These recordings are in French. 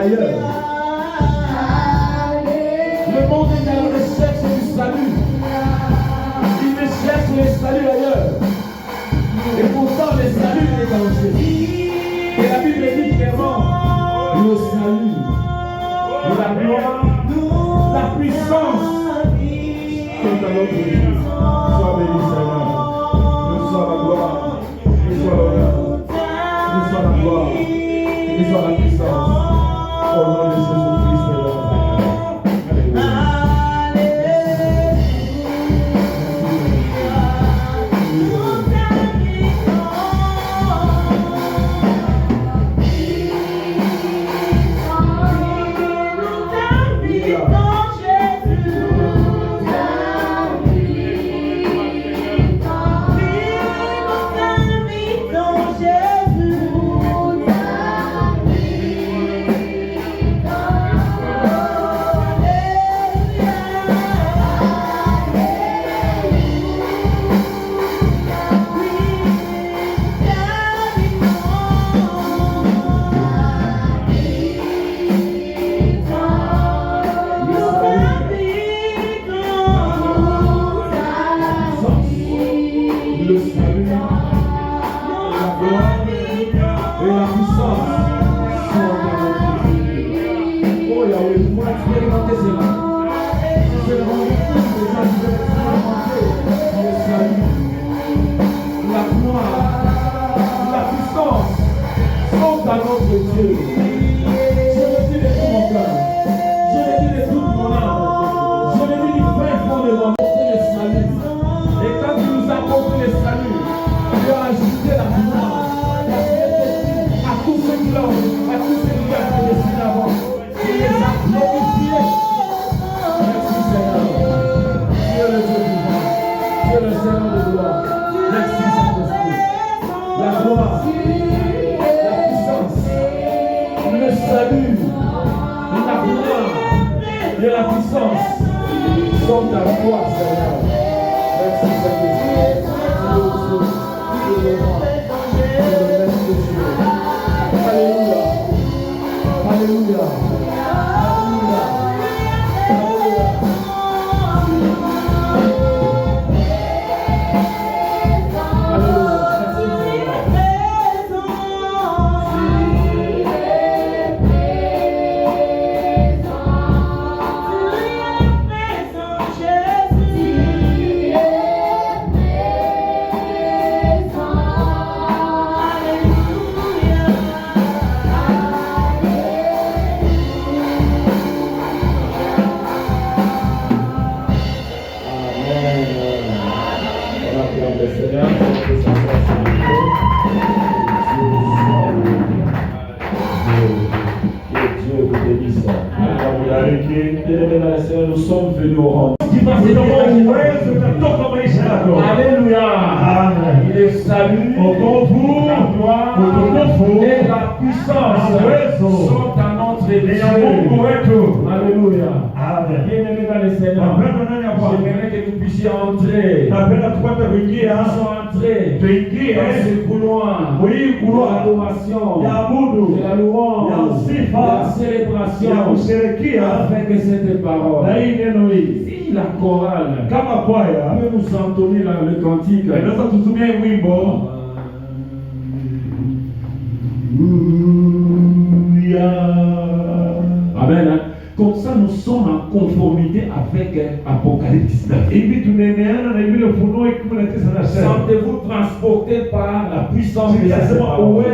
ailleurs. Le monde est à la recherche du salut. Il ne cherche le salut ailleurs. Et pourtant, le salut est en Jésus. Et la Bible dit clairement, le salut, la gloire, la puissance sont à notre Dieu. Sois béni, Seigneur. Nous sois la gloire, nous sois l'honneur, nous sois la gloire, nous sois la puissance. Au nom de Jésus-Christ de Nazareth. Nous sommes venus au rang. Alléluia. Le salut, la gloire et la puissance sont à notre Dieu. Alléluia. Bien-aimés dans le Seigneur, j'aimerais que nous puissions entrer. Nous puissions entrer dans ce couloir de l'adoration, de la louange, de la célébration, afin que cette parole, si la chorale peut nous entonner le cantique. Amen. Comme ça, nous sommes en conformité avec Apocalypse 19. Sentez-vous transporté par la puissance de cette parole.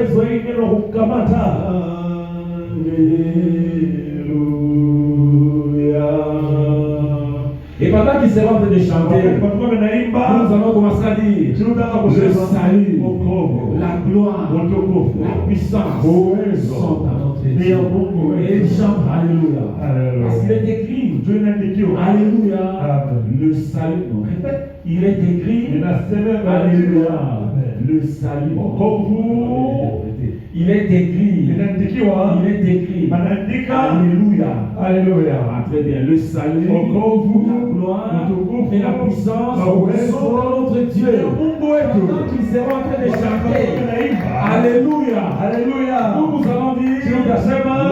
Et pendant qu'ils seront en train de chanter, nous allons commencer à dire le salut, la gloire, la puissance sont à notre Dieu. Et ils chantent Alléluia. Parce qu'il est écrit, Alléluia, le salut. Non, répète, il est écrit, Alléluia, le salut. Il est écrit, Alléluia, très bien, le salut, la gloire et la puissance sont dans notre Dieu. Pendant qu'ils seront en train de chanter, Alléluia, nous allons dire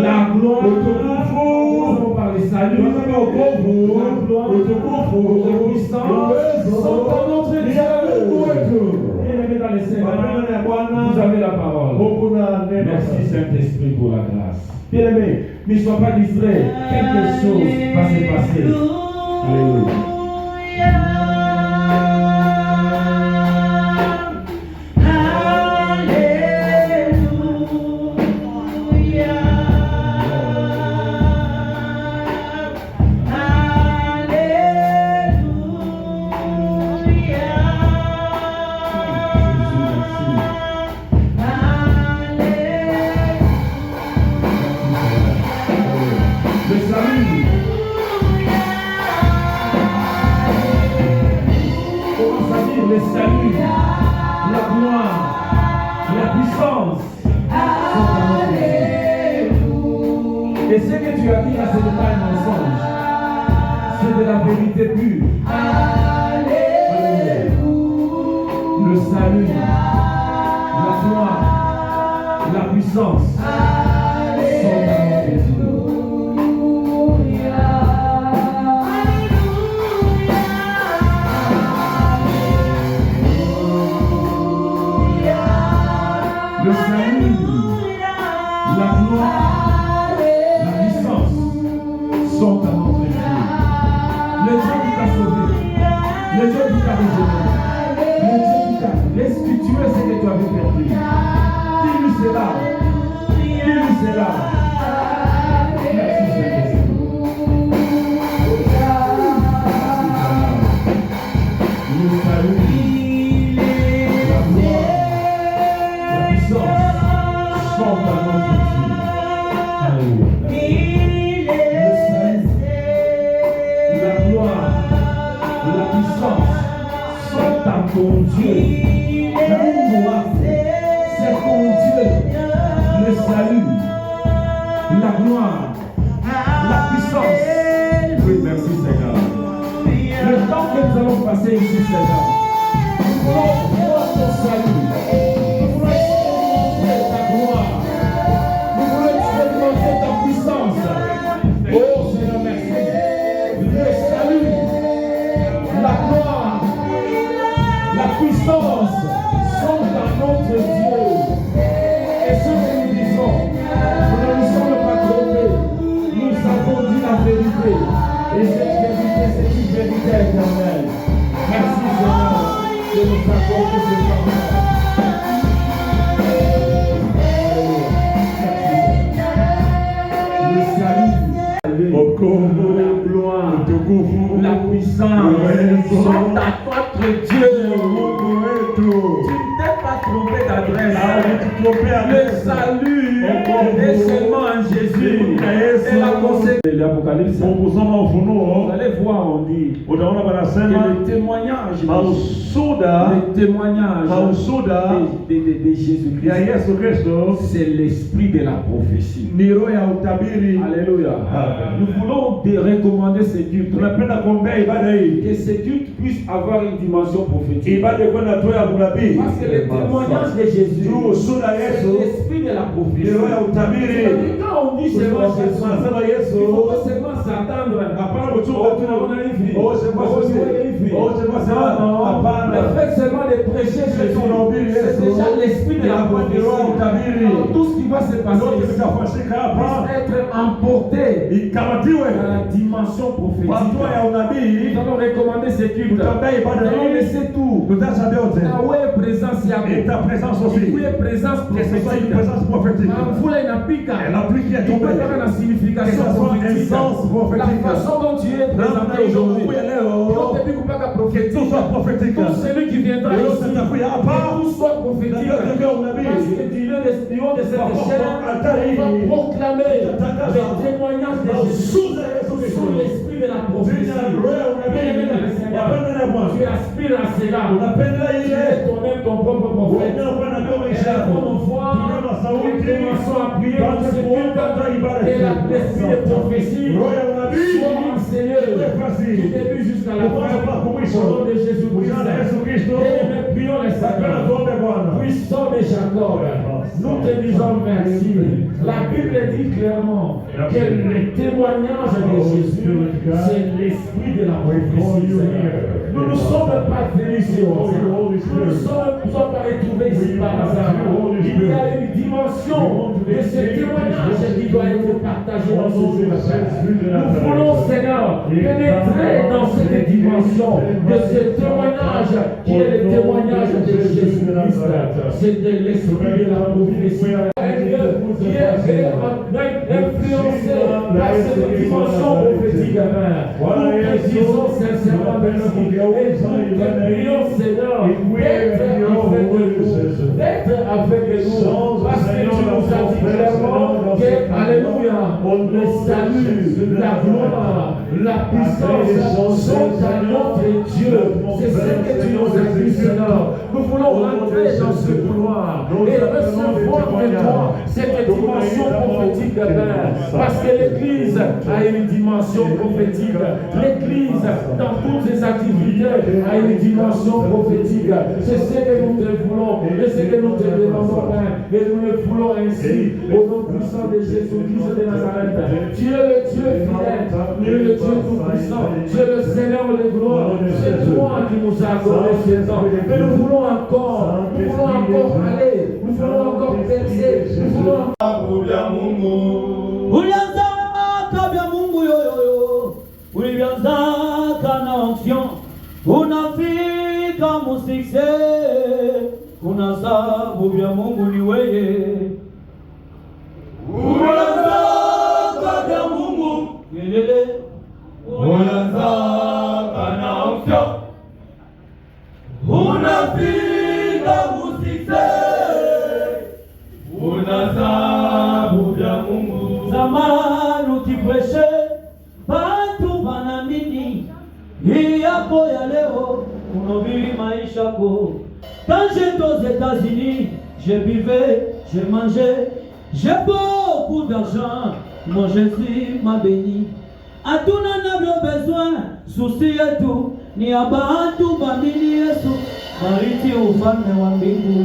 la gloire Vous avez la parole. Merci Saint-Esprit pour la grâce. Bien-aimé, ne sois pas distrait. Quelque chose va se passer. Alléluia. Le salut, la gloire, la puissance sont dans notre vie. Et ce que tu as dit là, ce n'est pas un mensonge, c'est de la vérité pure. Le salut, la gloire, la puissance sont dans notre vie. Le salut, la gloire, la puissance sont à notre Dieu. Le Dieu qui t'a sauvé, le Dieu qui t'a régénéré, le Dieu qui t'a restitué ce que tu avais perdu. Dis-lui cela. Dis-lui cela. Merci Saint-Esprit. Le salut. Ton Dieu, c'est ton Dieu, le salut, la gloire, la puissance. Oui, merci Seigneur. Le temps que nous allons passer ici, Seigneur, nous voulons voir ton salut, nous voulons expérimenter ta gloire, nous voulons expérimenter ta puissance. Oh Seigneur, merci. Le salut, la gloire, la puissance sont dans notre Dieu. Et ce que nous disons, nous ne nous sommes pas trompés. Nous avons dit la vérité. Et cette vérité, c'est une vérité éternelle. Merci Seigneur de nous accorder ce temps. Le salut, la gloire, la puissance sont à notre Dieu. Tu ne t'es pas trompé d'adresse. Le salut est seulement en Jésus. Et la conséquence de l'Apocalypse, vous allez voir, on dit que le témoignage de Jésus-Christ, c'est l'esprit de la prophétie. Alléluia. Nous voulons te recommander ce culte. Que ce culte puisse avoir une dimension prophétique. Parce que le témoignage de Jésus, c'est l'esprit de la prophétie. Quand on dit seulement Jésus, il faut pas seulement s'attendre à le fait seulement de prêcher Jésus, c'est déjà l'esprit de la prophétie. Tout ce qui va se passer ici va être emporté dans la dimension prophétique. Nous allons recommander ce culte. Nous allons laisser tout. Ta présence aussi. Présence prophétique. La pluie qui est tombée. La signification prophétique. La façon dont tu es présenté aujourd'hui. Tout celui qui viendra ici, tout soit prophétique. Parce que du haut de cette échelle, on va proclamer le témoignage de Jésus sous l'esprit de la prophétie. Tu aspires à cela. Tu es toi-même ton propre prophète. Et on voit les commençons à prier pour ce culte et l'esprit de prophétie soit enseigné du début jusqu'à la fin. Au nom de Jésus-Christ. Et nous prions les Seigneur. Puissant de Jacob. Nous te disons merci. La Bible dit clairement que le témoignage de Jésus, c'est l'esprit de la prophétie. Nous ne sommes pas venus ici au hasard. Nous ne sommes pas retrouvés ici par hasard. Il y a une dimension de ce témoignage qui doit être partagé dans ce jour. Nous voulons, Seigneur, pénétrer dans cette dimension de ce témoignage qui est le témoignage de Jésus-Christ. C'est de l'esprit de la prophétie qui est influencé par cette dimension prophétique. Nous te disons sincèrement merci. Et nous te prions, Seigneur, d'être avec nous. Parce que tu nous as dit clairement que, alléluia, le salut, la gloire, la puissance sont à notre Dieu. C'est ce que tu nous as dit, Seigneur. Nous voulons rentrer dans ce couloir et recevoir de toi cette dimension prophétique, Père. Parce que l'Église a une dimension prophétique. L'Église, dans toutes ses activités, a une dimension prophétique. C'est ce que nous te voulons et ce que nous te demandons, Père. Et nous le voulons ainsi, au nom puissant de Jésus-Christ de Nazareth. Tu es le Dieu fidèle, tu es le Dieu tout-puissant, tu es le Seigneur de gloire. C'est toi qui nous as accordé ce temps. Mais nous voulons encore aller, nous voulons encore percer, nous voulons Ulianzaka vya Mungu yoyoyo, ulianzaka na onction, unafika musikse, unasabu vya Mungu ni weye. Ulianzaka vya Mungu, yelele, ulianzaka na onction, unafika musikse, unasabu vya Mungu. Zamani ukipreshe batu banamini, hii yako ya leo unobili maisha ko. Quand j'étais aux États-Unis, je buvais, je mangeais, j'ai beaucoup d'argent, mon Jésus m'a béni. Atuna navyo besoin, souci yetu ni abantu bamini Yesu, mariti ufalme wa mbingu.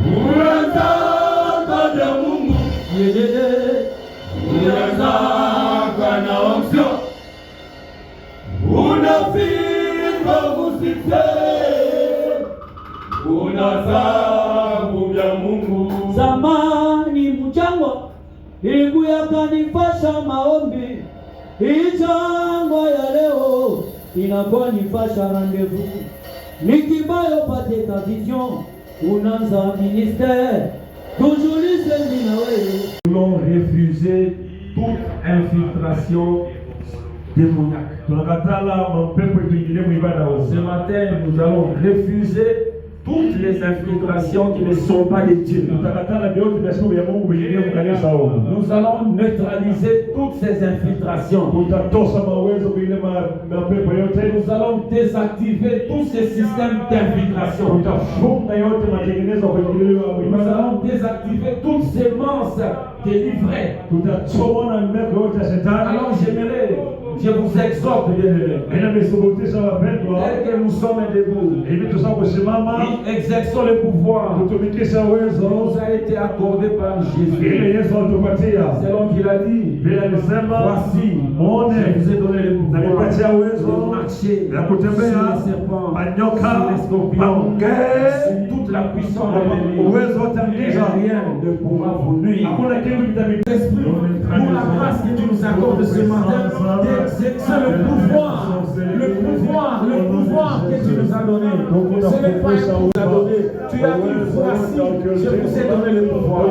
Ulianzaka vya Mungu, yelele, ulianzaka na onction, unafika kusikse, unasabu vya Mungu. Zamani mchangwa ilikuya kanifasha maombi, ichangwa ya leo inakuwa nifasha rendez-vous. Nikibayo pate ta vision, unanza ministère, toujours lisemi na wewe. Nous voulons refuser toute infiltration démoniaque. Ce matin, nous allons refuser toutes les infiltrations qui ne sont pas de Dieu. Nous allons neutraliser toutes ces infiltrations. Nous allons désactiver tous ces systèmes d'infiltration. Nous allons désactiver toutes ces semences délivrées. Alors j'aimerais, je vous exhorte, bien-aimés, tel que nous sommes debout, exerçons le pouvoir qui nous a été accordé par Jésus. Selon qu'il a dit, voici, je vous ai donné le pouvoir de marcher sur les serpents, sur les scorpions, sur toute la puissance de l'ennemi. Et rien ne pourra vous nuire. Esprit, pour la grâce que tu nous accordes ce matin, c'est le pouvoir que tu nous as donné. Ce n'est pas un pouvoir donné. Tu as dit, voici, je vous ai donné le pouvoir.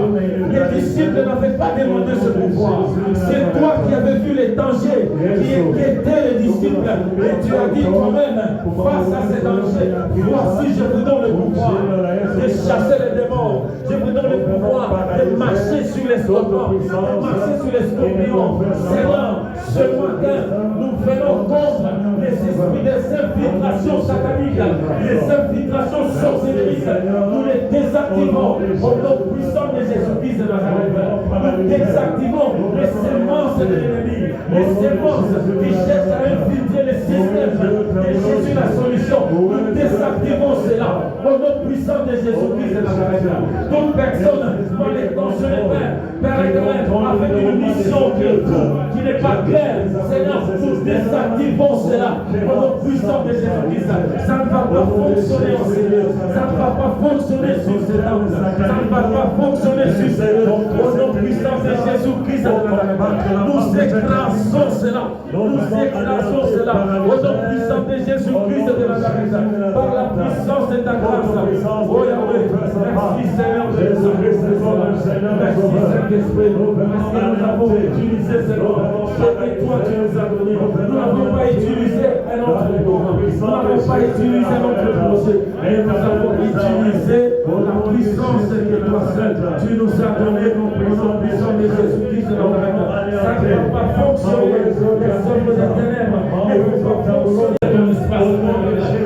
Les disciples n'avaient pas demandé ce pouvoir. C'est toi qui avais vu les dangers qui inquiétaient les disciples. Et tu as dit toi-même, face à ces dangers, voici, je vous donne le pouvoir de chasser les démons. Je vous donne le pouvoir de marcher sur les scorpions, de marcher sur les scorpions. Seigneur, ce matin, nous venons contre les esprits des infiltrations sataniques, les infiltrations sorcelleries. Nous les désactivons au nom puissant de Jésus-Christ de Nazareth. Nous désactivons les semences de l'ennemi, les semences qui cherchent à infiltrer les systèmes. Et Jésus la solution. Nous désactivons cela au nom puissant de Jésus-Christ de Nazareth. Toute personne doit les tensionner, Père éternel, avec une mission qui n'est pas claire, Seigneur, nous désactivons cela au nom puissant de Jésus-Christ. Ça ne va pas fonctionner en Seigneur, ça ne va pas fonctionner sur cet homme, ça ne va pas fonctionner sur cet homme. Au nom puissant de Jésus-Christ de Nazareth, nous écrasons cela, nous écrasons cela au nom puissant de Jésus-Christ de Nazareth, par la puissance de ta grâce. Oh Yahweh, merci Seigneur de Jésus-Christ, merci Saint-Esprit, parce que nous avons utilisé Seigneur ce que toi tu nous as donné. Nous n'avons pas utilisé un autre programme, nous n'avons pas utilisé un autre projet, mais nous avons utilisé la puissance que toi seul tu nous as donné au nom puissant de Jésus-Christ de Nazareth. Ça ne va pas fonctionner, les œuvres des ténèbres ne vont pas fonctionner dans l'espace.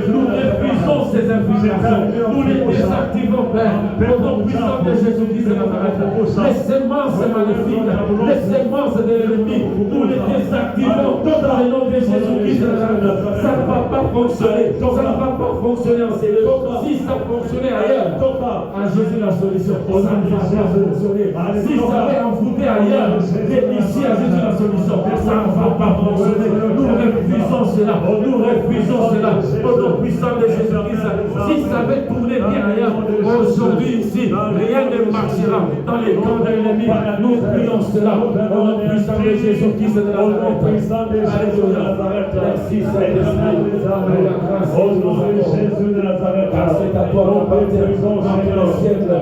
Nous refusons ces infiltrations, nous les désactivons, Père, au nom puissant de Jésus-Christ de Nazareth. Les semences maléfiques, les semences de l'ennemi, nous les désactivons dans le nom de Jésus-Christ de Nazareth. Ça ne va pas fonctionner, ça ne va pas fonctionner en Seigneur. Si ça fonctionnait ailleurs, à Jésus la solution, ça ne va pas fonctionner. Si ça avait envoûté ailleurs, mais ici à Jésus la solution, ça ne va pas fonctionner. Nous refusons cela, nous refusons cela au nom puissant de Jésus-Christ. Si ça avait tourné bien ailleurs, aujourd'hui ici, rien ne marchera dans les camps de l'ennemi. Nous prions cela au nom puissant de Jésus-Christ de Nazareth. Alléluia. Merci Saint-Esprit pour la grâce que nous avons. Car c'est à toi mon Père, dans le siècle, la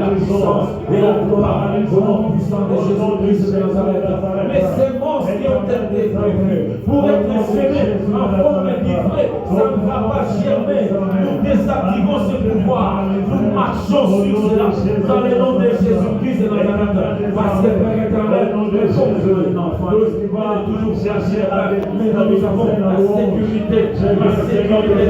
puissance et la gloire au nom puissant de Jésus-Christ de Nazareth. Les semences qui ont été prévues pour être semées en forme d'ivraie, ça ne va pas germer. Nous désactivons ce pouvoir. Nous marchons sur cela dans le nom de Jésus-Christ de Nazareth. Parce que Père éternel, nous sommes un enfant. Il va toujours chercher mais nous avons la sécurité de Dieu, la sécurité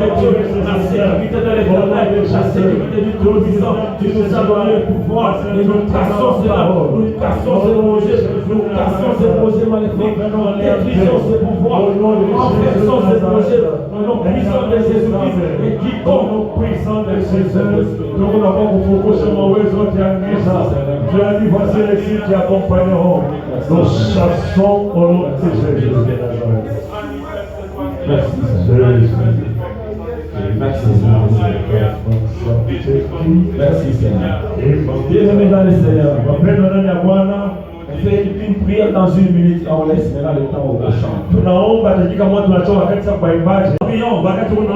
de l'Éternel, la sécurité du Tout-Puissant. Tu nous as donné le pouvoir et nous cassons cela. Nous cassons ce projet, nous cassons ce projet maléfique, nous détruisons ce pouvoir, nous renversons ce projet au nom puissant de Jésus-Christ et quiconque puissant de Jésus. Nous n'avons beaucoup de mauvaises autres. Tu as dit voici les signes qui accompagneront. Nous chassons au nom de Jésus de Nazareth. Merci Seigneur. Merci Seigneur. Merci Seigneur. Bien-aimés dans le Seigneur, on fait une prière dans une minute et on laisse maintenant le temps au chant.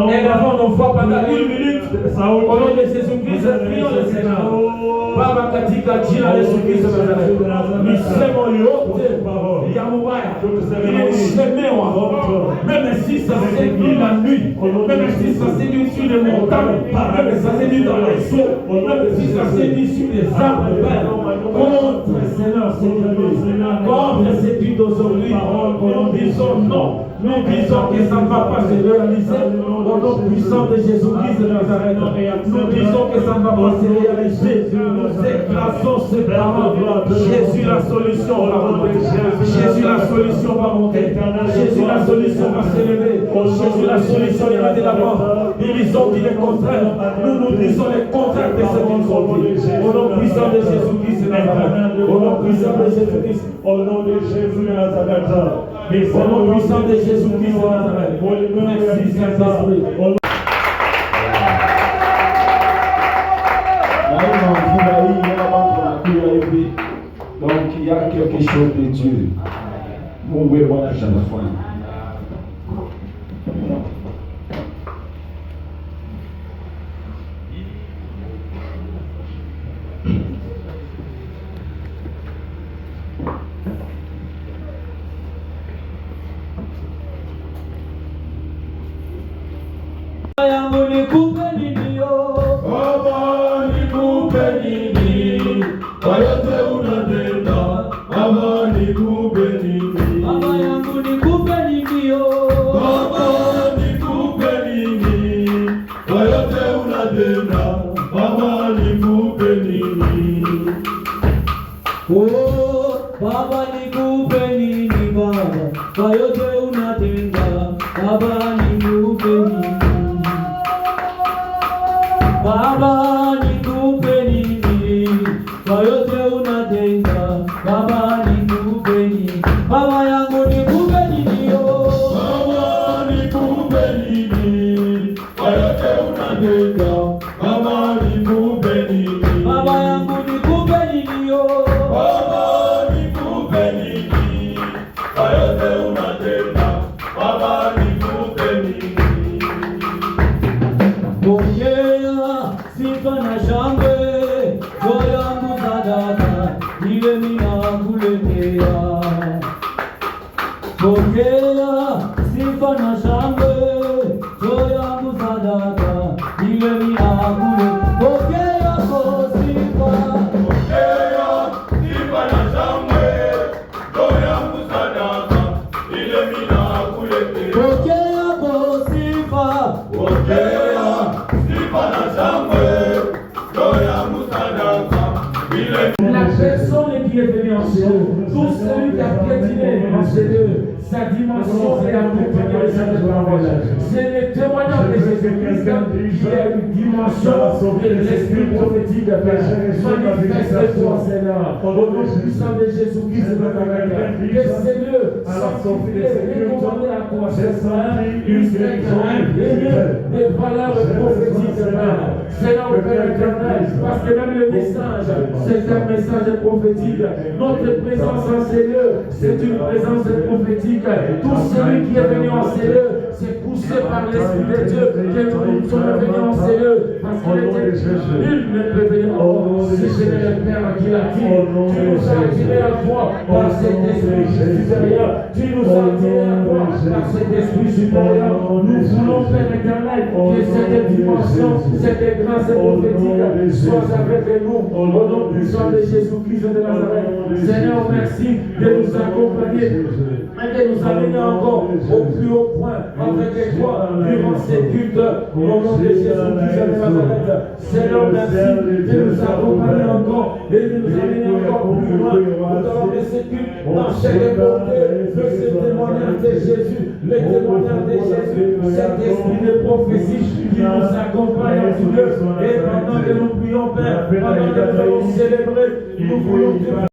Élevons nos voix pendant une minute. Au nom de Jésus-Christ, prions le Seigneur. Baba katika jina la Yesu Kristo misemo yote ya mubaya imesemewa, même si ça séduit la nuit, même si ça séduit sur les montagnes, même si ça séduit dans les eaux, même si ça séduit sur les arbres, contre Seigneur, contre cette nuit d'aujourd'hui, nous disons non. Nous disons que ça ne va pas se réaliser au nom puissant de Jésus-Christ de Nazareth. Nous disons que ça ne va pas se réaliser. Nous écrasons ces paroles. Jésus, la solution va monter. Jésus, la solution va monter. Jésus, la solution va s'élever. Jésus, la solution ira de l'avant. Ils ont dit les contraires. Nous disons les contraires de ce qu'ils ont dit. Au nom puissant de Jésus-Christ de Nazareth. Au nom puissant de Jésus-Christ. Au nom de Jésus de Nazareth. Au nom puissant de Jésus-Christ de Nazareth. Merci Saint-Esprit. Donc il y a quelque chose de Dieu. Mon oui, voilà, j'ai la foi. kuletea pokea sifa na shangwe toya msadaka ile minakule pokea sifa na shangwe toya msadaka ile minakule pokea sifa na shangwe toya msadaka ile La personne qui est venue en chez eux, tout celui qui a piétiné en chez eux, sa dimension est accompagnée de cette parole. C'est le témoignage de Jésus-Christ qui est une dimension de l'esprit prophétique. Manifeste-toi, Seigneur, au nom puissant de Jésus-Christ de Nazareth. Que Seigneur, sanctifié, recommandé à toi, Seigneur, une des valeurs prophétiques, Seigneur, Père éternel, parce que même le message, c'est un message prophétique. Notre présence en ces lieux, c'est une présence prophétique. Tout celui qui est venu en ces lieux, c'est poussé par l'Esprit de Dieu que nous sommes venus en ces lieux. Parce qu'il était nul ne peut venir en si ce n'est le Père qui l'a dit. Tu nous as attirés à toi par cet esprit supérieur. Tu nous as attirés à toi par cet esprit supérieur. Nous voulons, Père éternel, que cette dimension, cette grâce prophétique soit avec nous. Au nom puissant de Jésus-Christ de Nazareth. Seigneur, merci de nous accompagner et de nous amener encore au plus haut point avec toi durant ces cultes. Au nom de Jésus-Christ de Nazareth. Seigneur, merci de nous accompagner encore et de nous amener encore plus loin dans ces cultes, dans chaque portée de ce témoignage de Jésus, le témoignage de Jésus, cet esprit de prophétie qui nous accompagne en tout lieu. Et pendant que nous prions, Père, pendant que nous allons célébrer, nous voulons te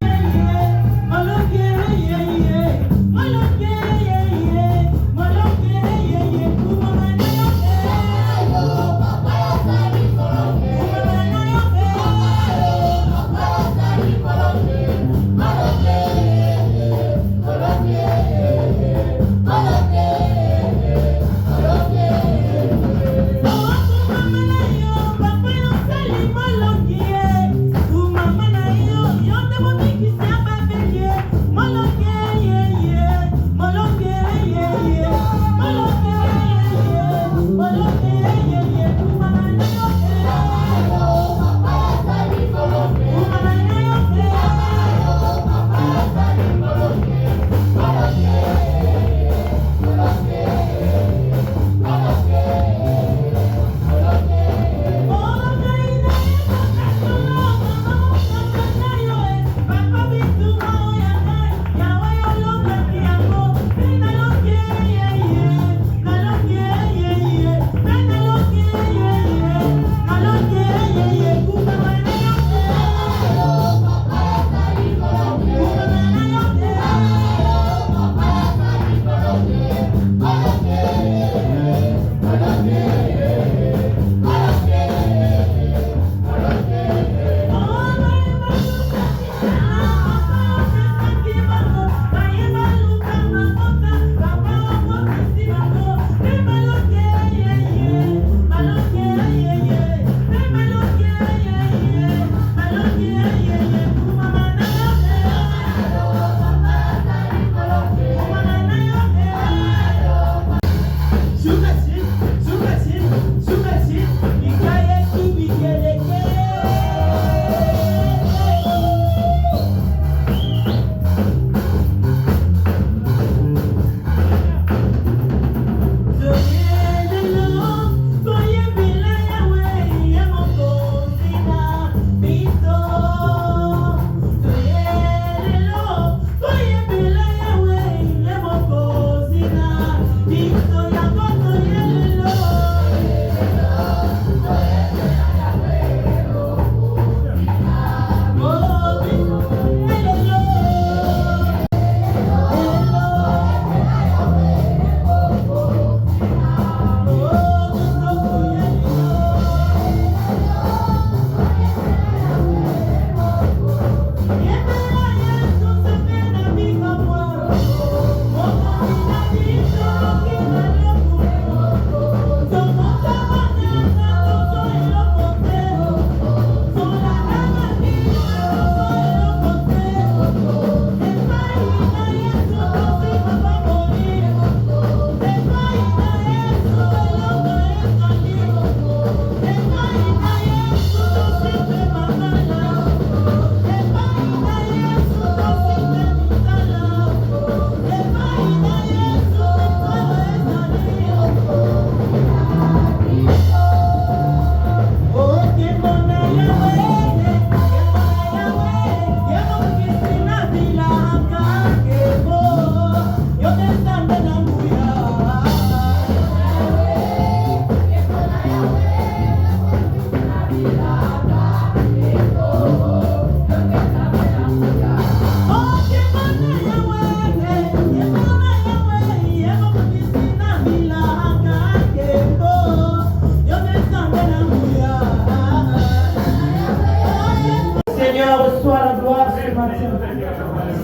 Mama na yo, yo te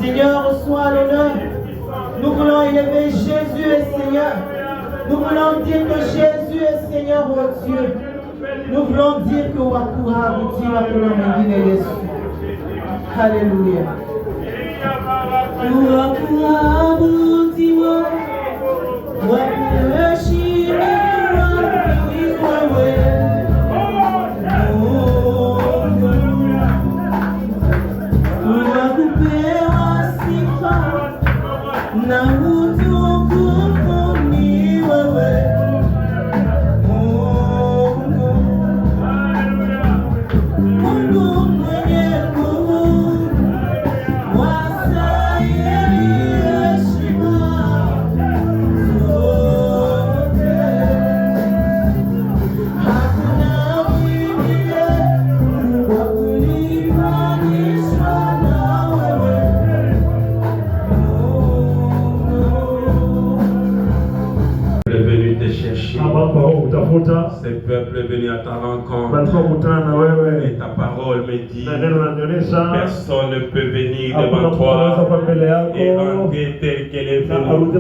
Seigneur, reçois l'honneur. Nous voulons élever Jésus est Seigneur. Nous voulons dire que Jésus est Seigneur, oh Dieu. Nous voulons dire que Wakura, Bouti, Wakura, Mangine, Yesu. Alléluia. Wakura, Bouti, Wakura, Shiri, Wakura, ce peuple est venu à ta rencontre et ta parole me dit personne ne peut venir devant toi et rentrer tel qu'elle est venue.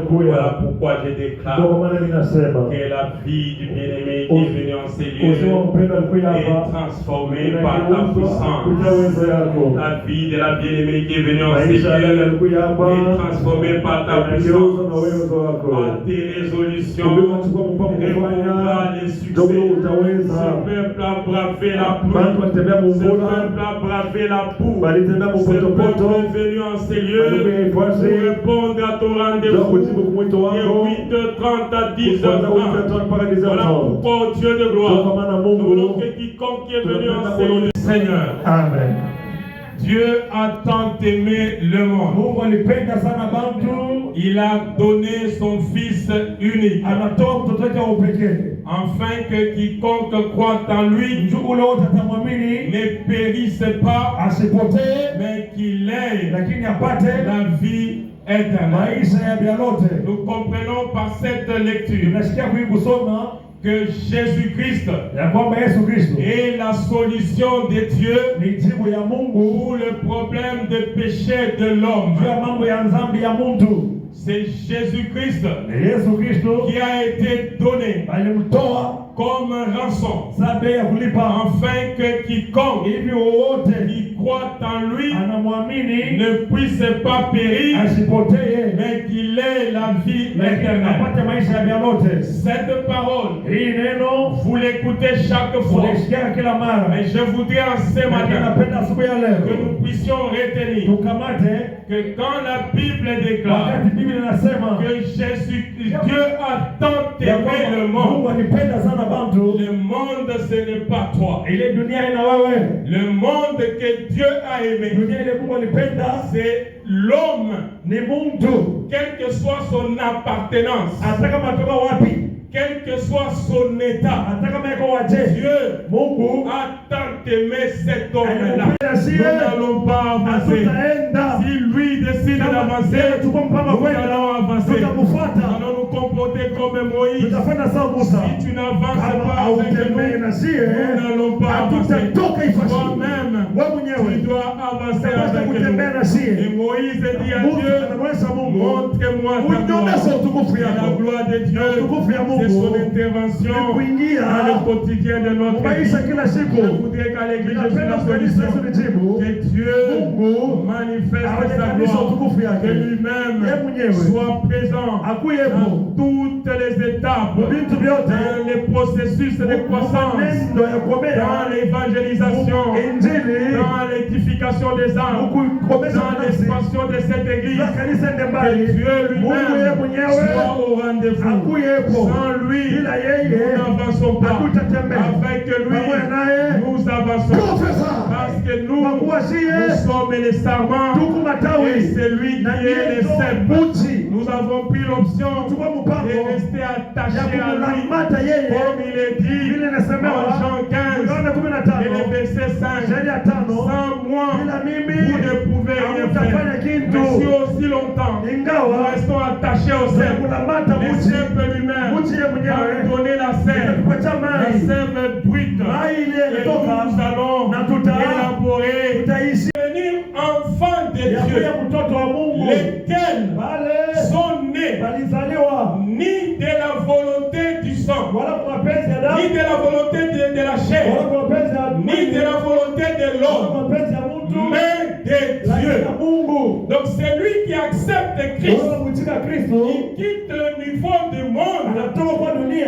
Voilà pourquoi je déclare que la vie du bien-aimé qui est venu en ces lieux est transformée par ta puissance. La vie de la bien-aimée qui est venue en ces lieux est transformée par ta puissance. Par tes résolutions, les succès. Ce peuple a bravé la pluie. Ce peuple a bravé la boue. Ce peuple est venu en ces lieux pour répondre à ton rendez-vous. De 8h30 à 10h30. Voilà pourquoi, Dieu de gloire, nous voulons que quiconque est venu en ces lieux, Seigneur. Amen. Dieu a tant aimé le monde. Il a donné son Fils unique, afin que quiconque croit en lui ne périsse pas, mais qu'il ait la vie éternelle. Nous comprenons par cette lecture que Jésus-Christ est la solution de Dieu pour le problème de péché de l'homme. C'est Jésus-Christ qui a été donné comme rançon, afin que quiconque qui croit en lui ne puisse pas périr, mais qu'il ait la vie éternelle. Cette parole, vous l'écoutez chaque fois, mais je voudrais en ce matin que nous puissions retenir que quand la Bible déclare que Dieu a tant aimé le monde, ce n'est pas toi. Le monde que Dieu a aimé, c'est l'homme, quelle que soit son appartenance, quel que soit son état. Dieu a tant aimé cet homme-là. Nous n'allons pas avancer. Si lui décide d'avancer, nous allons avancer. Nous allons nous comporter comme Moïse. Si tu n'avances pas avec nous, nous n'allons pas avancer. Toi-même, tu dois avancer avec nous. Et Moïse dit à Dieu, montre-moi ta gloire. Et la gloire de Dieu, c'est son intervention dans le quotidien de notre vie. Je voudrais qu'à l'église de la solution, que Dieu manifeste sa gloire, que lui-même soit présent dans toutes les étapes, dans les processus de croissance, dans l'évangélisation, dans l'édification des âmes, dans l'expansion de cette église. Que Dieu lui-même soit au rendez-vous. Sans lui, nous n'avançons pas. Avec lui, nous avançons. Parce que nous sommes les servants et c'est lui qui est le seul. Nous avons pris l'option de rester attachés à lui. Comme il est dit en Jean 15 et le verset 5. Sans moi, vous ne pouvez rien faire. Mais si aussi longtemps nous restons attachés au Seigneur, le Seigneur lui-même va nous donner la sève brute. Et nous allons élaborer, devenir enfants de Dieu. lesquels sont nés ni de la volonté du sang, ni de la volonté de la chair, ni de la volonté de l'homme, mais de Dieu. Donc c'est lui qui accepte Christ, il quitte le niveau du monde, il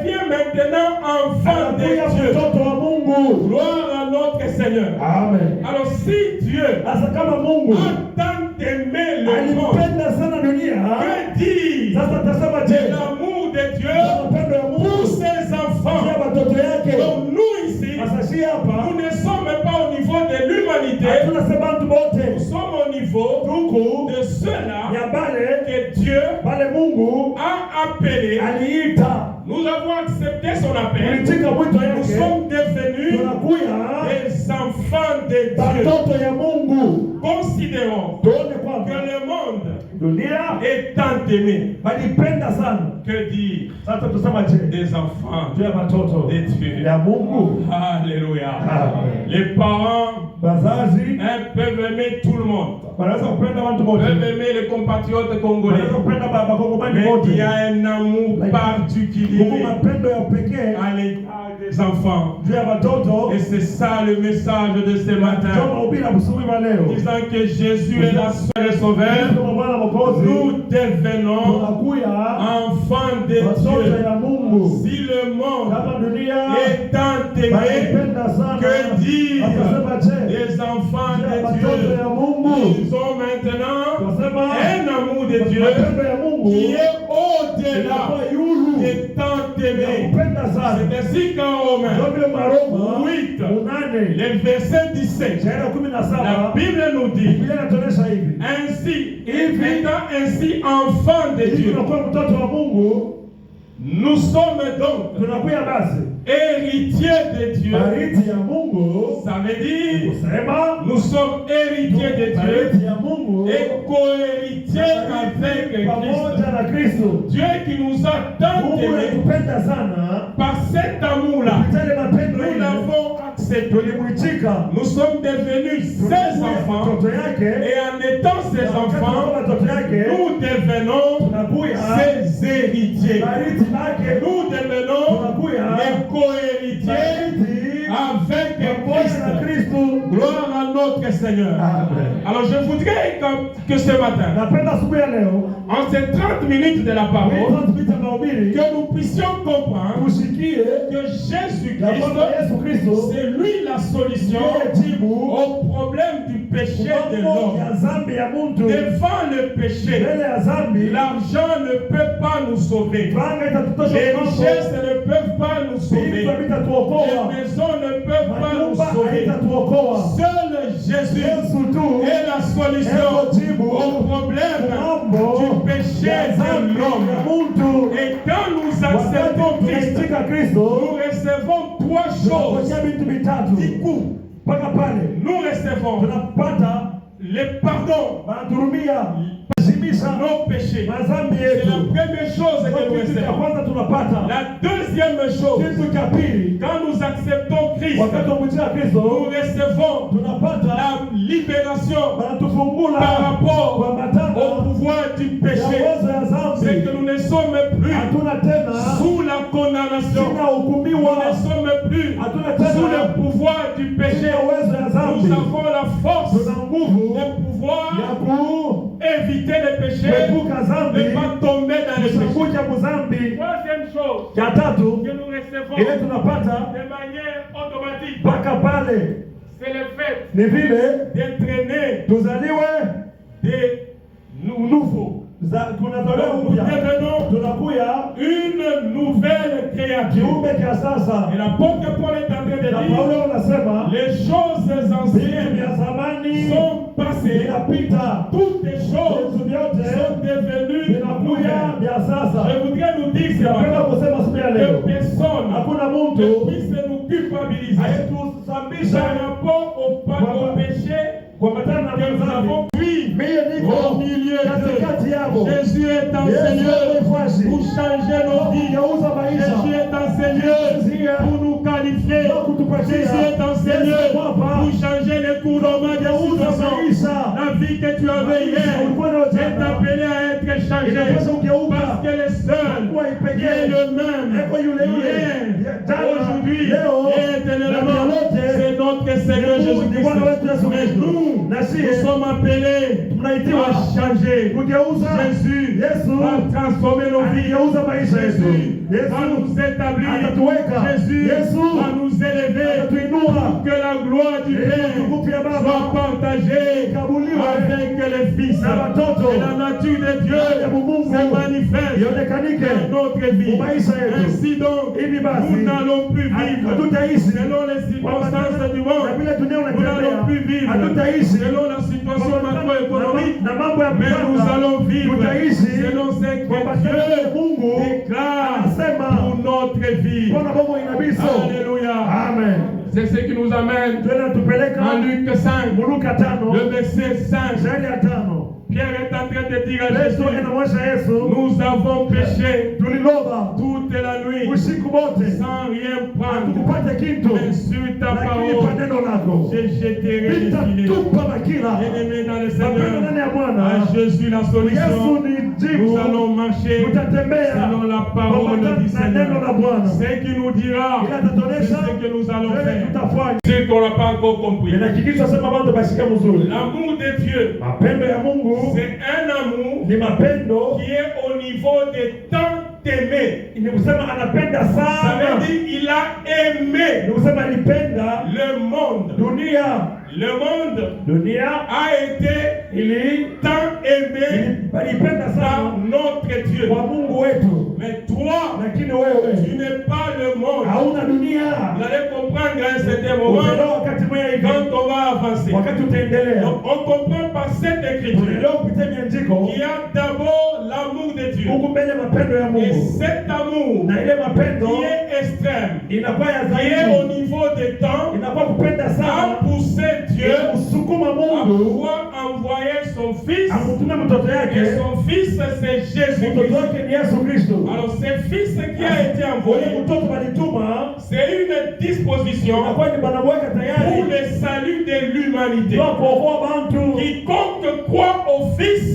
devient maintenant enfant de Dieu. Gloire à notre Seigneur. Amen. Alors si Dieu a tant aimé le monde, que dire de l'amour de Dieu pour ses enfants? Donc nous ici, nous ne sommes pas au niveau de l'humanité, nous sommes au niveau de ceux-là que Dieu a appelés. Nous avons accepté son appel. Nous sommes devenus des enfants de Dieu. Considérons que le monde est tant aimé. Que dire des enfants de Dieu? Alléluia. Les parents peuvent aimer tout le monde, peuvent aimer les compatriotes congolais, mais il y a un amour particulier à l'égard des enfants. Et c'est ça le message de ce matin. Disant que Jésus est la seule sauveur, nous devenons enfants de Dieu. Si le monde est tant aimé, que dire des enfants de Dieu? Ils ont maintenant un amour de Dieu qui est au-delà des tant aimés. C'est ainsi qu'en Romains 8, le verset 17, la Bible nous dit ainsi, étant ainsi enfants de Dieu, nous sommes donc héritiers de Dieu. Ça veut dire nous sommes héritiers de Dieu et co-héritiers avec Christ. Dieu qui nous a tant aimés, par cet amour-là, nous l'avons accepté. Nous sommes devenus ses enfants et en étant ses enfants, nous devenons ses héritiers. Nous devenons les co-héritiers avec Christ. Gloire à notre Seigneur. Alors je voudrais que ce matin, en ces 30 minutes de la parole, que nous puissions comprendre que Jésus-Christ, c'est lui la solution au problème du péché de l'homme. Devant le péché, l'argent ne peut pas nous sauver. Les richesses ne peuvent pas nous sauver. Les maisons ne peuvent pas nous sauver. Seul Jésus est la solution au problème du péché de l'homme. Et quand nous acceptons Christ, nous recevons trois choses. Nous recevons le pardon, nos péchés. C'est la première chose que nous recevons. La deuxième chose, quand nous acceptons Christ, nous recevons la libération par rapport au pouvoir du péché. C'est que nous ne sommes plus sous la condamnation. Nous ne sommes plus sous le pouvoir du péché. Nous avons la force de pouvoir éviter les péchés, ne pas tomber dans les péchés. Troisième chose que nous recevons de manière automatique, c'est le fait d'être né des nouveaux. Nous devenons une nouvelle créature. Et l'apôtre Paul est en train de dire les choses anciennes sont passées, toutes les choses sont devenues nouvelles. Je voudrais nous dire que personne ne puisse nous culpabiliser par rapport au péché que nous avons pris au milieu de Jésus est un Seigneur pour changer nos vies. Jésus est un Seigneur pour nous qualifier. Jésus est un Seigneur pour changer les cours de ma situation. La vie que tu avais avait hier est appelé à être changé. Parce que le seul qui est le même hier, aujourd'hui et éternellement, c'est notre Seigneur Jésus-Christ. Mais nous sommes appelés à changer. Jésus va transformer nos vies. Jésus va nous établir. Jésus va nous élever pour que la gloire du Père soit partagée avec les fils. Et la nature de Dieu se manifeste dans notre vie. Ainsi donc, nous n'allons plus vivre selon les circonstances du monde. Nous n'allons plus vivre selon la situation macroéconomique, mais nous allons vivre selon ce que Dieu déclare pour notre vie. Alléluia. Amen. C'est ce qui nous amène en Luc 5, le verset 5. Pierre est en train de dire à Jésus, nous avons péché toute la nuit sans rien prendre, mais sur ta parole, je jetterai les filets. Bien-aimés dans le Seigneur, à Jésus la solution, nous allons marcher selon la parole du Seigneur. Ce qui nous dira, c'est ce que nous allons faire. Ce qu'on n'a pas encore compris. L'amour de Dieu, c'est un amour qui est au niveau des temps d'aimer. Ça veut dire qu'il a aimé le monde. Le monde a été tant aimé par notre Dieu. Mais toi, tu n'es pas le monde. Vous allez comprendre à un certain moment quand on va avancer. Donc on comprend par cette écriture qu'il y a d'abord l'amour de Dieu. Et cet amour qui est extrême, qui est au niveau des temps, a poussé Dieu à pouvoir envoyer son fils. Et son fils, c'est Jésus-Christ. Alors, ce fils qui a été envoyé, c'est une disposition pour le salut de l'humanité. Quiconque croit au fils,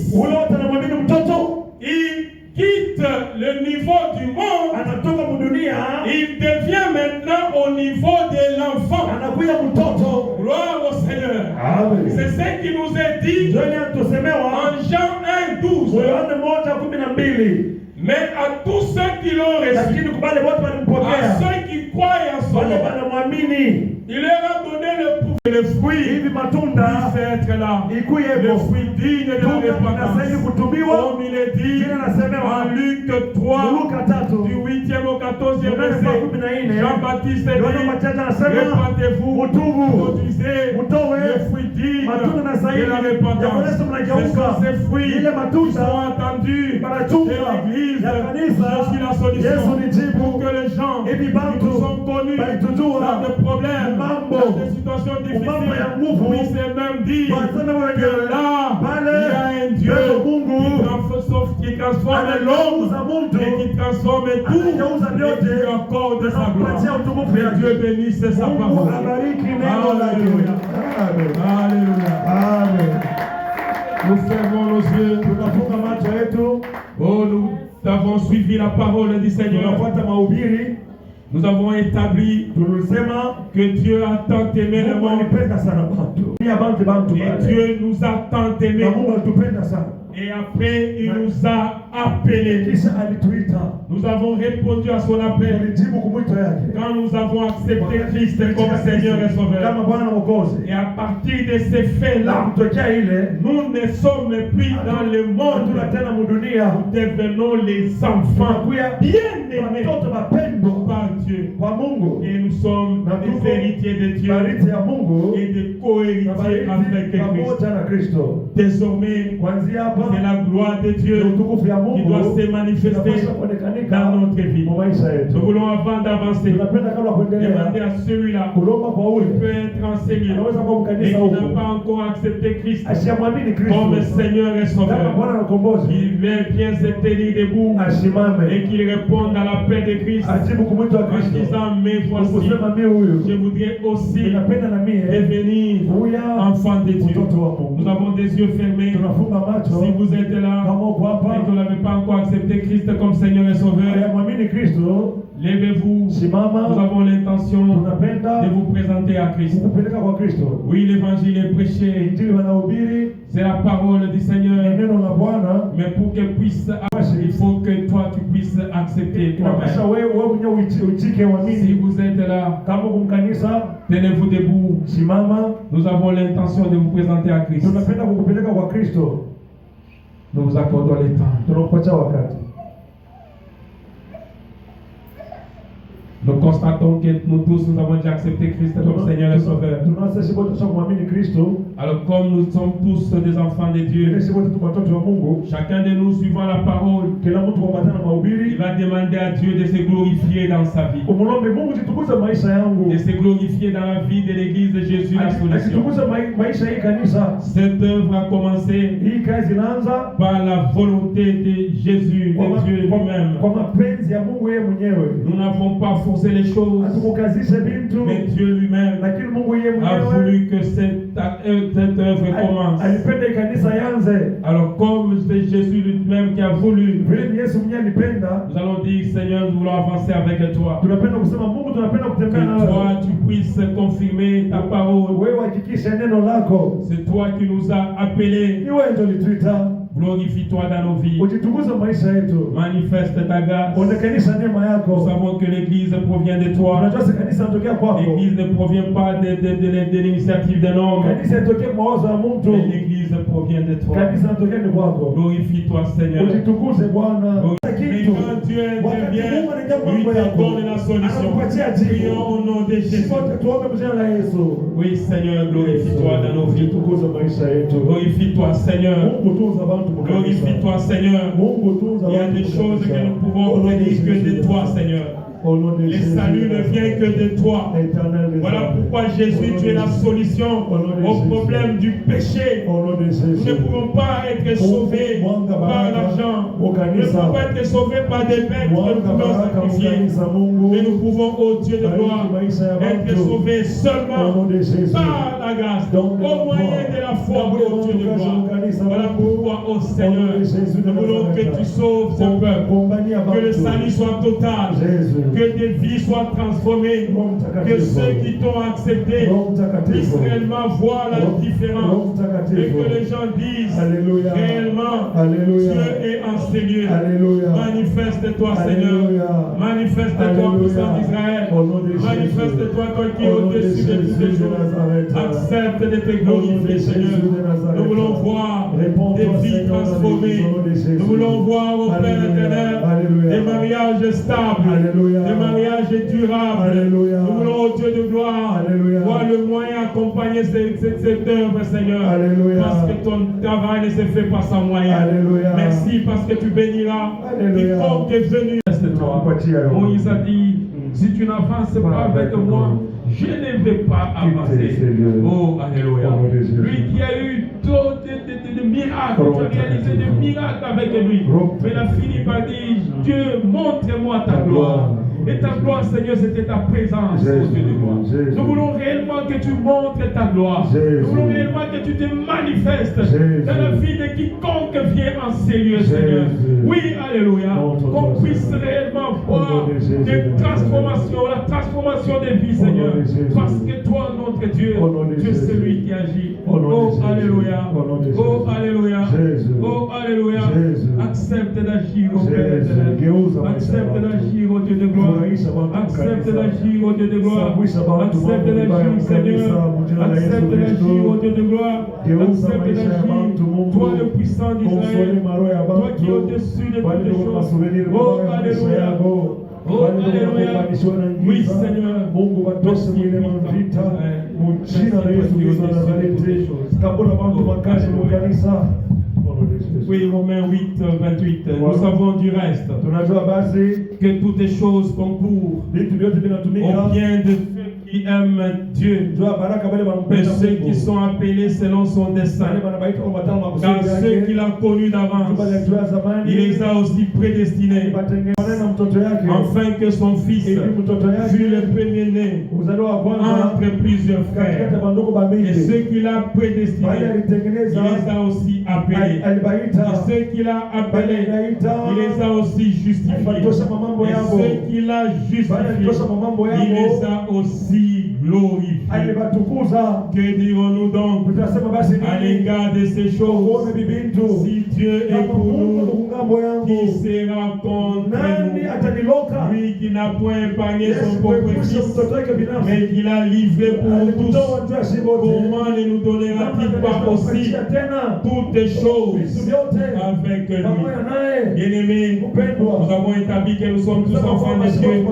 il quitte le niveau du monde, il devient maintenant au niveau de l'enfant. Gloire au Seigneur. C'est ce qui nous est dit en Jean 1:12. Mais à tous ceux qui l'ont reçu, à ceux qui croient en son nom, il leur a donné le pouvoir. Le fruit puisse être là. Le fruit digne de la repentance. Comme il est dit en Luc 3, du 8e au 14e verset. Jean-Baptiste dit, répentez-vous, produisez le fruit digne de la repentance. Ce sont ces fruits qui sont entendus de l'Église. Je suis la solution pour que les gens qui nous ont connus dans des problèmes, dans des situations difficiles, puissent même dire que là, il y a un Dieu qui transforme l'homme et qui transforme tout et qui accorde sa gloire. Que Dieu bénisse sa parole. Alléluia. Alléluia. Nous fermons nos yeux. Oh, nous avons suivi la parole du Seigneur. Nous avons établi que Dieu a tant aimé le monde. Et Dieu nous a tant aimé. Et après, il nous a appelés. Nous avons répondu à son appel. Quand nous avons accepté Christ comme Seigneur et Sauveur. Et à partir de ces faits-là, nous ne sommes plus dans le monde. Nous devenons les enfants bien-aimés par Dieu. Et nous sommes des héritiers de Dieu et des co-héritiers avec Christ. Désormais, C'est la gloire de Dieu qui doit se manifester dans notre vie. Nous voulons, avant d'avancer, demander à celui-là qui peut être enseigné et qui n'a pas encore accepté Christ comme Seigneur et Sauveur, qu'il vient bien se tenir debout et qu'il réponde à l'appel de Christ en disant: mais voici, je voudrais aussi devenir enfant de Dieu. Nous avons des yeux fermés. Si vous êtes là et que vous n'avez pas encore accepté Christ comme Seigneur et Sauveur, levez-vous. Nous avons l'intention de vous présenter à Christ. Oui, l'évangile est prêché. C'est la parole du Seigneur. Mais pour qu'elle puisse, il faut que toi tu puisses accepter toi-même. Si vous êtes là, tenez-vous debout. Nous avons l'intention de vous présenter à Christ. Nous vous accordons le temps. Nous constatons que nous tous, nous avons déjà accepté Christ comme Seigneur et Sauveur. Alors comme nous sommes tous des enfants de Dieu, chacun de nous, suivant la parole, il va demander à Dieu de se glorifier dans sa vie, de se glorifier dans la vie de l'Église de Jésus la solution. Cette œuvre a commencé par la volonté de Jésus, de Dieu lui-même. Nous n'avons pas forcé les choses, mais Dieu lui-même a voulu que cette œuvre commence. Alors comme c'est Jésus lui-même qui a voulu, nous allons dire: Seigneur, nous voulons avancer avec toi. Que toi tu puisses confirmer ta parole. C'est toi qui nous as appelés. Glorifie-toi dans nos vies. Manifeste ta grâce. Nous savons que l'Église provient de toi. L'Église ne provient pas de l'initiative d'un homme. Mais l'Église provient de toi. Glorifie-toi, Seigneur. Et quand Dieu intervient, lui te donne la solution. Prions au nom de Jésus. Oui, Seigneur, glorifie-toi dans nos vies. Glorifie-toi, Seigneur. Glorifie-toi, Seigneur. Il y a des choses que nous pouvons obtenir que de toi, Seigneur. Le salut ne vient que de toi. Voilà pourquoi Jésus, tu es la solution au problème du péché. Nous ne pouvons pas être sauvés par l'argent. Nous ne pouvons pas être sauvés par des bêtes que nous pouvons sacrifier. Mais nous pouvons, ô Dieu de gloire, être sauvés seulement par la grâce, au moyen de la foi, ô Dieu de gloire. Voilà pourquoi, ô Seigneur, nous voulons que tu sauves ce peuple, que le salut soit total, que des vies soient transformées, que ceux qui t'ont accepté puissent réellement voir la différence, et que les gens disent réellement: Dieu est en ces lieux. Manifeste-toi, Seigneur. Manifeste-toi, puissant d'Israël. Manifeste-toi, toi qui es au-dessus de toutes les choses. Accepte de te glorifier, Seigneur. Nous voulons voir des vies transformées. Nous voulons voir, au Père éternel, des mariages stables, des mariages durables. Nous voulons, au Dieu de gloire, voir le moyen accompagner cette œuvre, Seigneur. Parce que ton travail ne se fait pas sans moyen. Merci parce que tu béniras quiconque est venu. Moïse a dit: si tu n'avances pas avec moi, je ne vais pas avancer. Oh, alléluia. Lui qui a eu trop de miracles, tu as réalisé des miracles avec lui. Mais il a fini par dire: Dieu, montre-moi ta gloire. Et ta gloire, Seigneur, c'était ta présence, ô Dieu de gloire. Nous voulons réellement que tu montres ta gloire. Nous voulons réellement que tu te manifestes dans la vie de quiconque vient en ces lieux, Seigneur. Oui, alléluia. Qu'on puisse réellement voir des transformations, la transformation des vies, Seigneur. Parce que toi, notre Dieu, tu es celui qui agit. Oh, alléluia. Oh, alléluia. Oh, alléluia. Accepte d'agir, ô Père éternel. Accepte d'agir, ô Dieu de gloire. Accepte d'agir, ô Dieu de gloire. Accepte d'agir, Seigneur. Accepte d'agir, ô Dieu de gloire. Accepte d'agir, toi le puissant d'Israël. Toi qui es au-dessus de toutes les choses. Oh, alléluia. Oh, alléluia. Oui, Seigneur. Merci, Oui, Romains 8, 28. Nous savons du reste Tunajua basi que toutes les choses concourent vitu vyote au vinatumika bien de ceux qui aiment Dieu, jua baraka wale de wanampenda ceux qui Mungu. sont appelés selon son dessein. Wale wanabaita kwa matano Car makusudi ceux yake. qu'il a connus d'avance, Jua alijua zamani. il les a aussi prédestinés, Watengenezana na mtoto yake. afin que son fils Ili mtoto yake fût le premier-né uzaliwa wa kwanza entre plusieurs katikati ya frères. bandugu Et babili. ceux qu'il a Bali prédestinés, il alitengeneza les a aussi appelés. alibaita. Et ceux qu'il a Bali appelés, alibaita. il les a aussi justifiés. Alibatosha mamambo Et yabo. ceux qu'il a Bali justifiés, alitosha mamambo il les yabo. a aussi glorifiés. Alibatukuza. Que dirons-nous donc Tutasema basi à nini? l'égard de ces Uone choses? bibintu. Si Dieu est Kama pour Mungu nous, ni ngambo qui yangu. sera contre Nani nous? ataniloka? Lui qui n'a point épargné son Yesu propre kuepusha fils, mtoto wake binafsi. mais qui l'a livré pour nous tous. Alimtoa juu ya shimo wote. Comment ne nous donnera-t-il pas aussi tena toutes les choses vitu vyote avec lui? pamoja naye? Bien-aimés, nous avons établi que nous sommes tous enfants de Dieu.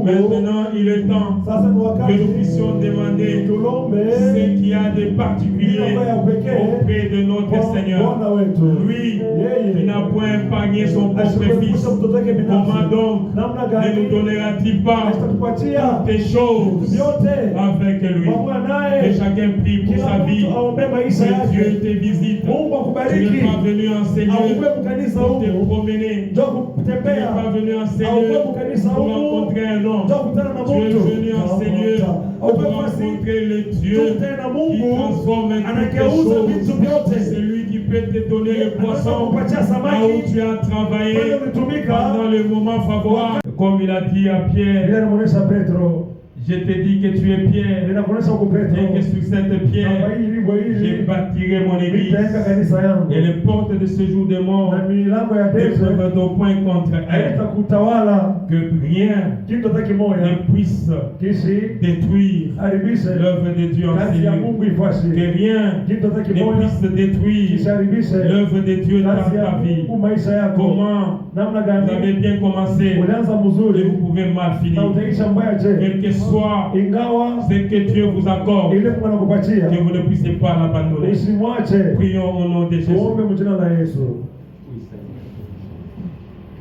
Maintenant, il est temps Sasa ni que wakati nous puissions demander tulombe ce qu'il y a de particulier auprès de notre Seigneur. Bwana wetu. Lui, Yeye qui n'a point épargné son propre asikuepusha fils, mtoto wake comment binafsi. donc Namna ne gani nous donnera-t-il pas atatupatia toutes les choses vyote avec lui? pamoja Que naye? chacun prie pour Kila sa vie. mtu aombe maisha Que Dieu yake. te visite. Mungu Tu akubariki. n'es pas venu en Seigneur Aukuwe kukanisa pour te huku. promener. Njoo Tu n'es kutembea. pas venu en Aukuwe Seigneur kukanisa pour huku. rencontrer un homme. Njoo kutana na Tu es mtu. venu en Seigneur pour Aukuwe basi rencontrer le Dieu tukutane na qui Mungu transforme toutes les anageuza vitu choses. vyote. C'est lui qui peut te donner le poisson kupatia là où samaki tu as travaillé pale ulitumika. pendant le moment favorable. Comme il a dit à Pierre, Ile inamuonesha Petro. je te dis que tu es Pierre Inakuonesha huko Petro. et que sur cette Kama pierre, hii ilivyo je hivi bâtirai mon église. nitajenga kanisa yangu. Et les portes de ce jour de mort Na milango ya ne Yesu peuvent point contre elle. haitakutawala. Que rien Kitu hata kimoja ne puisse kisi détruire haribishe l'œuvre de Dieu en kazi ya Seigneur. Mungu ifuasi. Que rien Kitu hata ne kimoja puisse détruire kisharibishe l'œuvre de Dieu dans kazi ya ta vie. Mungu maisha yako. Comment Namna vous avez gani bien commencé ulianza et mzuri vous pouvez mal na finir. utaisha mbaya je? Quel que soit Ingawa ce que Dieu vous accorde, ile Mungu anakupatia que vous ne puissiez pas l'abandonner. usimwache. Prions au nom de Jésus. Tuombe mjina la Yesu.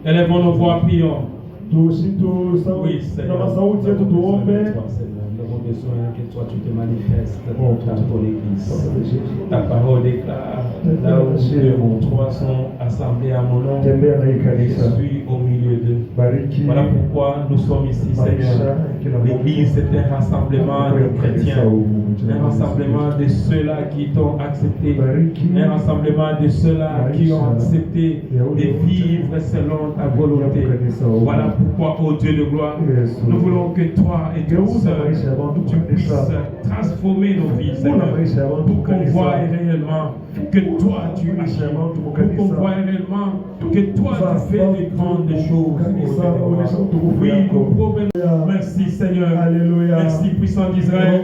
Élevons nos voix, prions. Tu Oui, Seigneur. na masauti yetu tuombe. Nous avons besoin que toi tu te manifestes dans ton église. Ta parole déclare, là où deux ou trois sont assemblés à mon nom, Tembea na hii je kanisa. suis au milieu d'eux. Bariki. Voilà pourquoi nous sommes ici, Seigneur. L'église, c'est un rassemblement de chrétiens, un rassemblement de ceux-là qui t'ont accepté, un rassemblement de ceux-là qui ont accepté de vivre selon ta volonté. Voilà pourquoi, ô Dieu de gloire, nous voulons que toi et toi seul, tu puisses transformer nos vies, Seigneur, pour qu'on voie réellement que toi tu agis, pour qu'on voie réellement que toi tu fais des grandes choses. Oui, nous provenons. Merci Seigneur. Alléluia. Merci puissant d'Israël.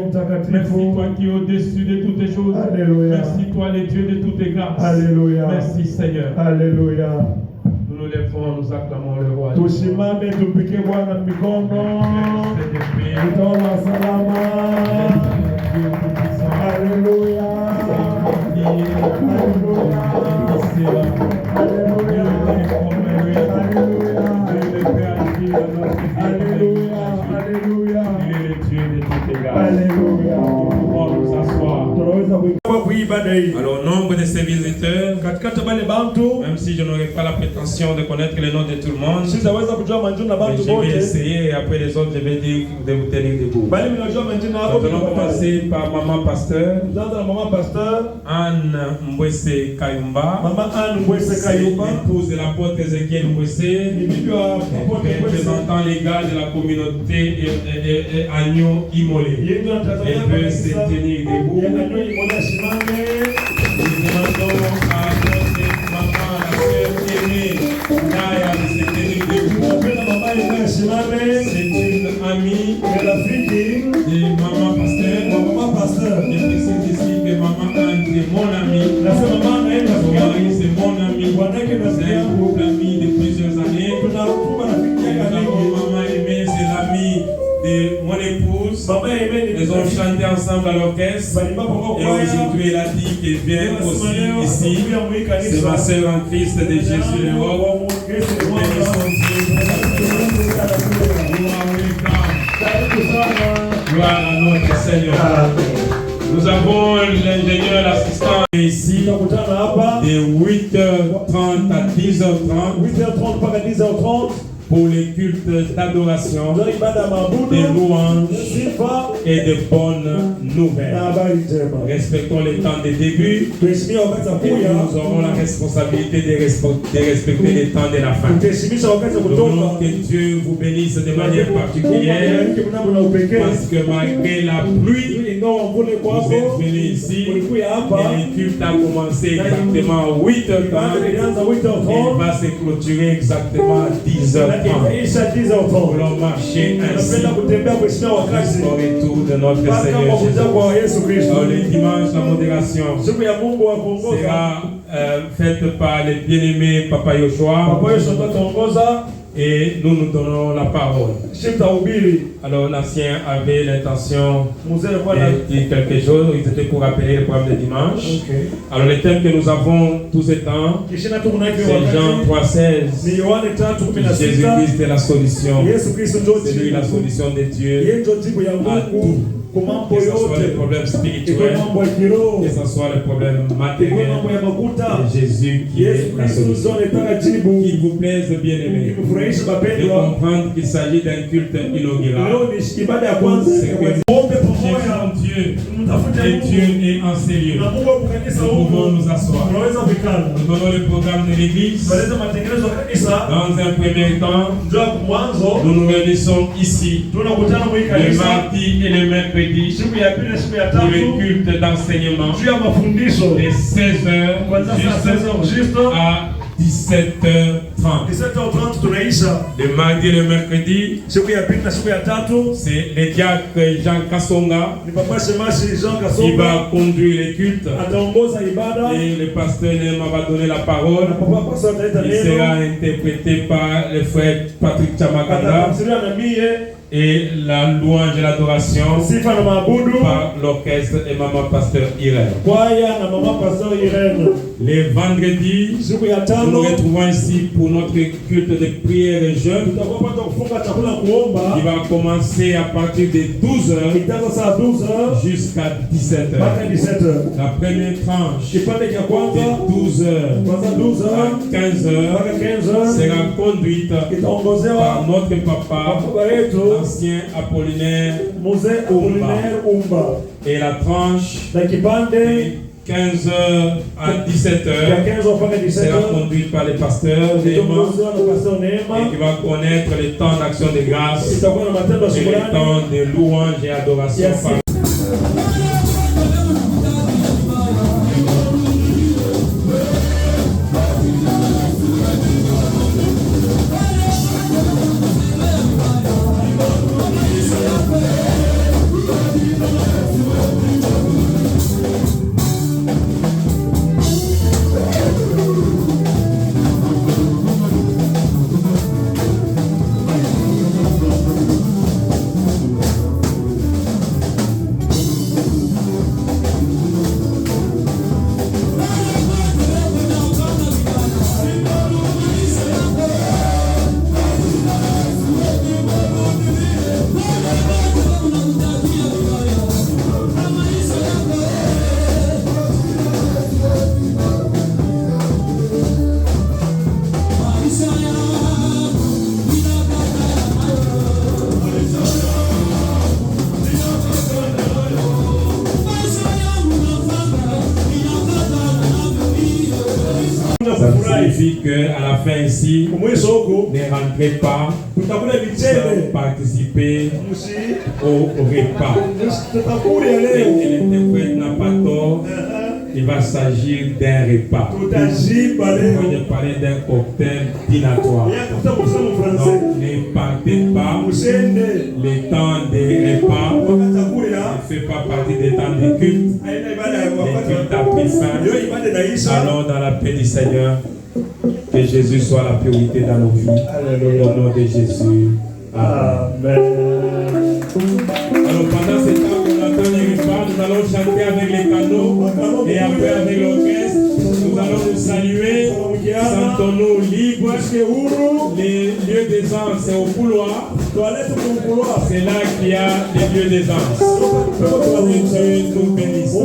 Merci toi qui es au-dessus de toutes les choses. Alléluia. Merci toi le Dieu de toutes les grâces. Alléluia. Merci Seigneur. Alléluia. Nous nous lèvons, nous acclamons le roi. Tusimame tupike Bwana mikono. Utaona salama. Alléluia. Alors, nombre de ces visiteurs, même si je n'aurais pas la prétention de connaître les noms de tout le monde, mais je vais essayer et après les autres, je vais dire de vous tenir debout. Nous allons commencer par Maman Pasteur, Anne Mbwese Kayumba, épouse de l'apôtre Ézéchiel Mbwese, représentant légal de la communauté Agneau Imolé. Elle peut se tenir debout. Nous demandons à notre maman, la sœur aînée, Naya, de se tenir debout. C'est une amie de Maman Pasteur. Je précise ici que Maman Anne est mon amie. Son mari, c'est mon ami. C'est un groupe d'amis de plusieurs années. Et Maman Aimée, c'est l'ami de mon épouse. Ils ont chanté ensemble à l'orchestre. Et aujourd'hui, elle a dit qu'elle vient aussi ici. C'est ma sœur en Christ de Jésus le roi. Bénissons Dieu. Gloire à notre Seigneur. Nous avons l'ingénieur, l'assistant ici de 8h30 à 10h30. 8h30 par 10h30. Pour les cultes d'adoration, des louanges et de bonnes nouvelles. Respectons les temps de début et nous aurons la responsabilité de respecter les temps de la fin. Nous voulons que Dieu vous bénisse de manière particulière parce que malgré la pluie, vous êtes venus ici et le culte a commencé exactement à 8h30 et il va se clôturer exactement à 10h30. Nous voulons marcher ainsi jusqu'au retour de notre Seigneur Jésus. Le dimanche, la modération sera faite par les bien-aimés Papa Yoshua. Et nous nous donnons la parole. Alors l'ancien avait l'intention de dire quelque chose. Ils étaient pour rappeler le programme de dimanche. Alors le thème que nous avons tous ces temps, c'est Jean 3,16. Jésus-Christ est la solution. C'est lui la solution de Dieu à tout. Que ce soit les problèmes spirituels, que ce soit les problèmes matériels, c'est Jésus qui est la solution. Qu'il vous plaise, bien-aimés, de comprendre qu'il s'agit d'un culte inaugural. C'est que cherchons Dieu et Dieu est en ces lieux. Nous pouvons nous asseoir. Nous donnons le programme de l'église. Dans un premier temps, nous nous réunissons ici le mardi et le mercredi pour le culte d'enseignement de 16h juste à 17h30. Le mardi et le mercredi, c'est le diacre Jean Kassonga qui va conduire les cultes. Et le pasteur Nema va donner la parole. Il sera interprété par le frère Patrick Chamakanda. Et la louange et l'adoration par l'orchestre et maman pasteur Irène. Les vendredis, nous nous retrouvons ici pour notre culte de prière et jeûne. Il va commencer à partir de 12h jusqu'à 17h. La première tranche de 12h à 15h sera conduite par notre papa, ancien Apollinaire Umba. Et la tranche de 15h à 17h sera conduite par le pasteur Nema et qui va connaître les temps d'action de grâce et les temps de louange et adoration. signifie qu'à la fin ici, ne rentrez pas sans participer au repas. Et l'interprète n'a pas tort. Il va s'agir d'un repas. On va parler d'un cocktail dînatoire. Donc ne partez pas. Le temps des repas ne fait pas partie des temps de culte. Le culte a pris fin. Allons dans la paix du Seigneur. Que Jésus soit la priorité dans nos vies. Au nom de Jésus. Amen. Alors pendant ce temps, on attend les repas. allons chanter avec les canaux et après avec l'orchestre. Nous allons nous saluer. Sentons-nous libres. Les lieux d'aisance, c'est au couloir. C'est là qu'il y a les lieux d'aisance. Que Dieu nous bénisse.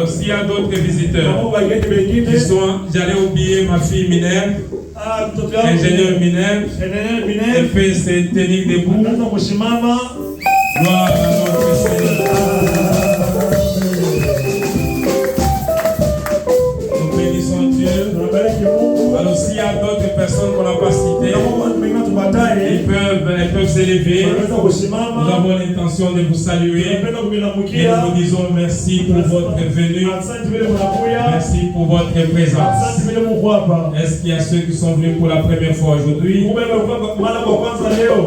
S'il y a d'autres visiteurs qui sont, j'allais oublier ma fille Minerve, ingénieur Minerve, elle fait ses techniques debout. Gloire à notre Seigneur. Nous bénissons Dieu. Alors s'il y a d'autres personnes qu'on n'a pas citées, elles peuvent s'élever. Nous avons l'intention de vous saluer et nous vous disons merci pour votre venue. Merci pour votre présence. Est-ce qu'il y a ceux qui sont venus pour la première fois aujourd'hui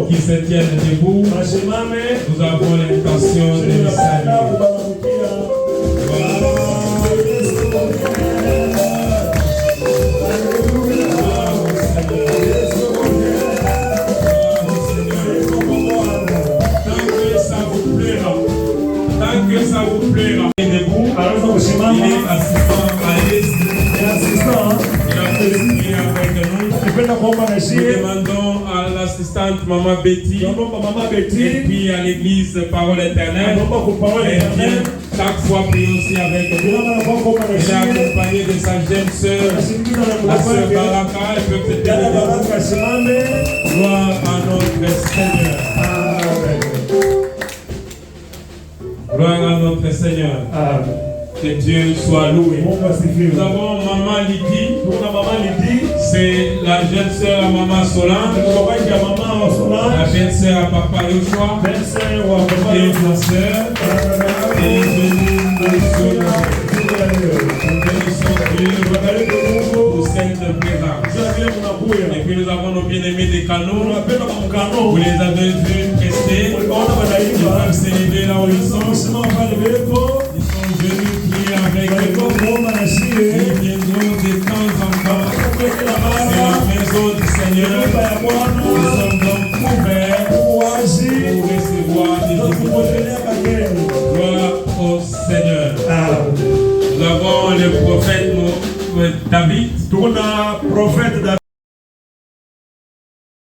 qui se tiennent debout? Nous avons l'intention de les saluer. Ça vous plaira. Il est debout. Il est assistant à l'aise. Il a fait le prier avec nous. Nous demandons à l'assistante Maman Betty et puis à l'église Parole Éternelle. Elle vient chaque fois prier aussi avec nous. Elle est accompagnée de sa jeune sœur, la sœur Baraka. Elle peut se tenir. Gloire à notre Seigneur. Gloire à notre Seigneur. Que Dieu soit loué. Nous avons Maman Lydie, C'est la jeune sœur à Maman Solange, la belle sœur à Papa Yoshua, et ma sœur, et pour cette présence. Et puis nous avons nos bien-aimés des canaux. Vous les avez vus prester. Ils peuvent s'élever là où ils sont. Ils sont venus prier avec nous. Ils viendront de temps en temps. C'est la maison du Seigneur. Nous sommes donc ouverts pour recevoir des visites. Gloire au Seigneur. Nous avons le prophète David.